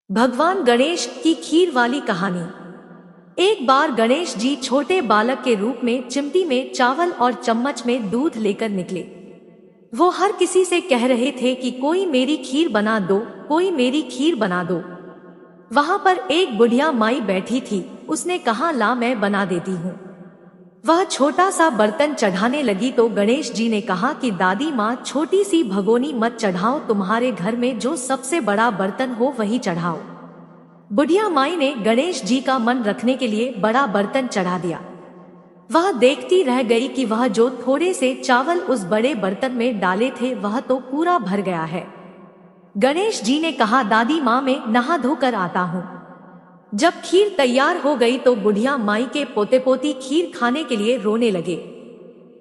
भगवान गणेश की खीर वाली कहानी। एक बार गणेश जी छोटे बालक के रूप में चिमटी में चावल और चम्मच में दूध लेकर निकले। वो हर किसी से कह रहे थे कि कोई मेरी खीर बना दो, कोई मेरी खीर बना दो। वहां पर एक बुढ़िया माई बैठी थी। उसने कहा, ला मैं बना देती हूँ। वह छोटा सा बर्तन चढ़ाने लगी तो गणेश जी ने कहा कि दादी माँ, छोटी सी भगोनी मत चढ़ाओ, तुम्हारे घर में जो सबसे बड़ा बर्तन हो वही चढ़ाओ। बुढ़िया माई ने गणेश जी का मन रखने के लिए बड़ा बर्तन चढ़ा दिया। वह देखती रह गई कि वह जो थोड़े से चावल उस बड़े बर्तन में डाले थे वह तो पूरा भर गया है। गणेश जी ने कहा, दादी माँ, मैं नहा धोकर आता हूँ। जब खीर तैयार हो गई तो बुढ़िया माई के पोते पोती खीर खाने के लिए रोने लगे।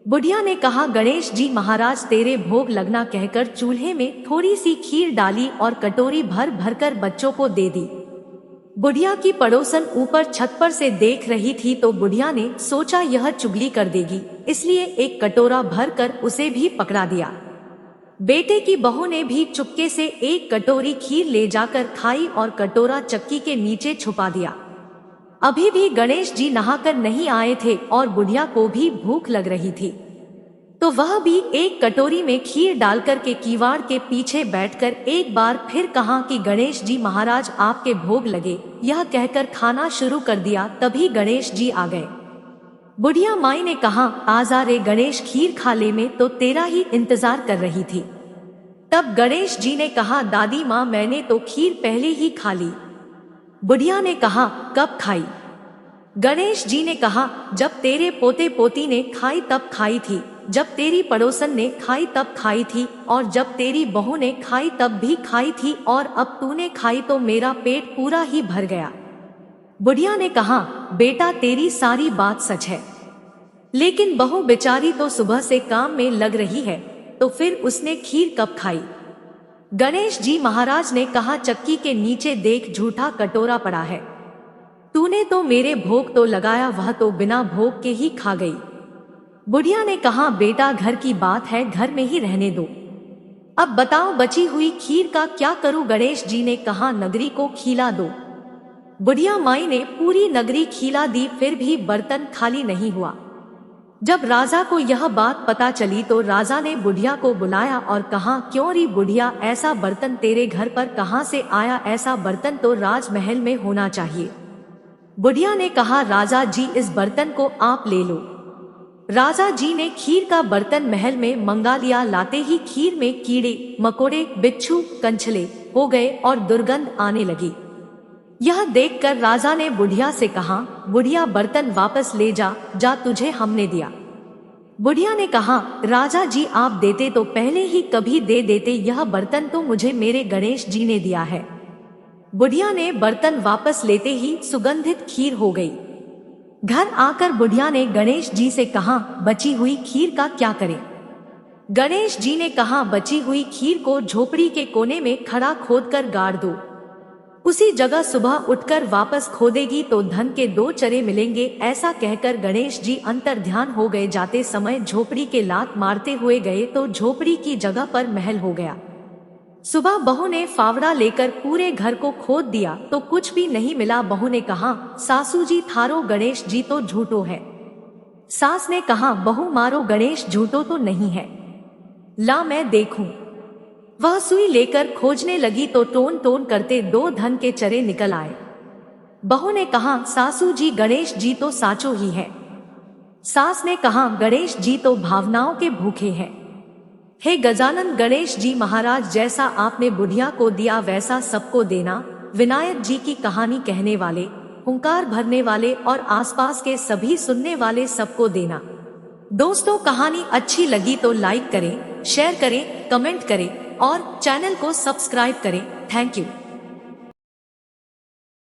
बुढ़िया ने कहा, गणेश जी महाराज तेरे भोग लगना कहकर चूल्हे में थोड़ी सी खीर डाली और कटोरी भर भरकर बच्चों को दे दी। बुढ़िया की पड़ोसन ऊपर छत पर से देख रही थी तो बुढ़िया ने सोचा यह चुगली कर देगी, इसलिए एक कटोरा भर कर उसे भी पकड़ा दिया। बेटे की बहू ने भी चुपके से एक कटोरी खीर ले जाकर खाई और कटोरा चक्की के नीचे छुपा दिया। अभी भी गणेश जी नहाकर नहीं आए थे और बुढ़िया को भी भूख लग रही थी, तो वह भी एक कटोरी में खीर डालकर के कीवाड़ के पीछे बैठकर एक बार फिर कहा कि गणेश जी महाराज आपके भोग लगे, यह कहकर खाना शुरू कर दिया। तभी गणेश जी आ गए। बुढ़िया माई ने कहा, आजा रे गणेश, खीर खा ले, में तो तेरा ही इंतजार कर रही थी। तब गणेश जी ने कहा, दादी माँ, मैंने तो खीर पहले ही खा ली। बुढ़िया ने कहा, कब खाई? गणेश जी ने कहा, जब तेरे पोते पोती ने खाई तब खाई थी, जब तेरी पड़ोसन ने खाई तब खाई थी, और जब तेरी बहू ने खाई तब भी खाई थी, और अब तूने खाई तो मेरा पेट पूरा ही भर गया। बुढ़िया ने कहा, बेटा तेरी सारी बात सच है, लेकिन बहू बेचारी तो सुबह से काम में लग रही है, तो फिर उसने खीर कब खाई? गणेश जी महाराज ने कहा, चक्की के नीचे देख, झूठा कटोरा पड़ा है। तूने तो मेरे भोग तो लगाया, वह तो बिना भोग के ही खा गई। बुढ़िया ने कहा, बेटा घर की बात है, घर में ही रहने दो। अब बताओ बची हुई खीर का क्या करूं? गणेश जी ने कहा, नगरी को खिला दो। बुढ़िया माई ने पूरी नगरी खिला दी, फिर भी बर्तन खाली नहीं हुआ। जब राजा को यह बात पता चली तो राजा ने बुढ़िया को बुलाया और कहा, क्यों री बुढ़िया, ऐसा बर्तन तेरे घर पर कहां से आया? ऐसा बर्तन तो राजमहल में होना चाहिए। बुढ़िया ने कहा, राजा जी इस बर्तन को आप ले लो। राजा जी ने खीर का बर्तन महल में मंगा लिया। लाते ही खीर में कीड़े मकोड़े, बिच्छू, कंछले हो गए और दुर्गंध आने लगी। यह देखकर राजा ने बुढ़िया से कहा, बुढ़िया बर्तन वापस ले जा, जा, तुझे हमने दिया। बुढ़िया ने कहा, राजा जी आप देते तो पहले ही कभी दे देते, यह बर्तन तो मुझे मेरे गणेश जी ने दिया है। बुढ़िया ने बर्तन वापस लेते ही सुगंधित खीर हो गई। घर आकर बुढ़िया ने गणेश जी से कहा, बची हुई खीर का क्या करें? गणेश जी ने कहा, बची हुई खीर को झोपड़ी के कोने में खड़ा खोदकर गाड़ दो। उसी जगह सुबह उठकर वापस खोदेगी तो धन के 2 चरे मिलेंगे। ऐसा कहकर गणेश जी अंतर ध्यान हो गए। जाते समय झोपड़ी के लात मारते हुए गए तो झोपड़ी की जगह पर महल हो गया। सुबह बहू ने फावड़ा लेकर पूरे घर को खोद दिया तो कुछ भी नहीं मिला। बहू ने कहा, सासू जी थारो गणेश जी तो झूठो है। सास ने कहा, बहू मारो गणेश झूठो तो नहीं है, ला मैं देखूं। वह सुई लेकर खोजने लगी तो टोन टोन करते 2 धन के चरे निकल आए। बहू ने कहा, सासू जी गणेश जी तो साचो ही है। सास ने कहा, गणेश जी तो भावनाओं के भूखे हैं। हे गजानन गणेश जी महाराज, जैसा आपने बुढ़िया को दिया वैसा सबको देना। विनायक जी की कहानी कहने वाले, हुंकार भरने वाले और आसपास के सभी सुनने वाले सबको देना। दोस्तों, कहानी अच्छी लगी तो लाइक करें, शेयर करें, कमेंट करें और चैनल को सब्सक्राइब करें। Thank you.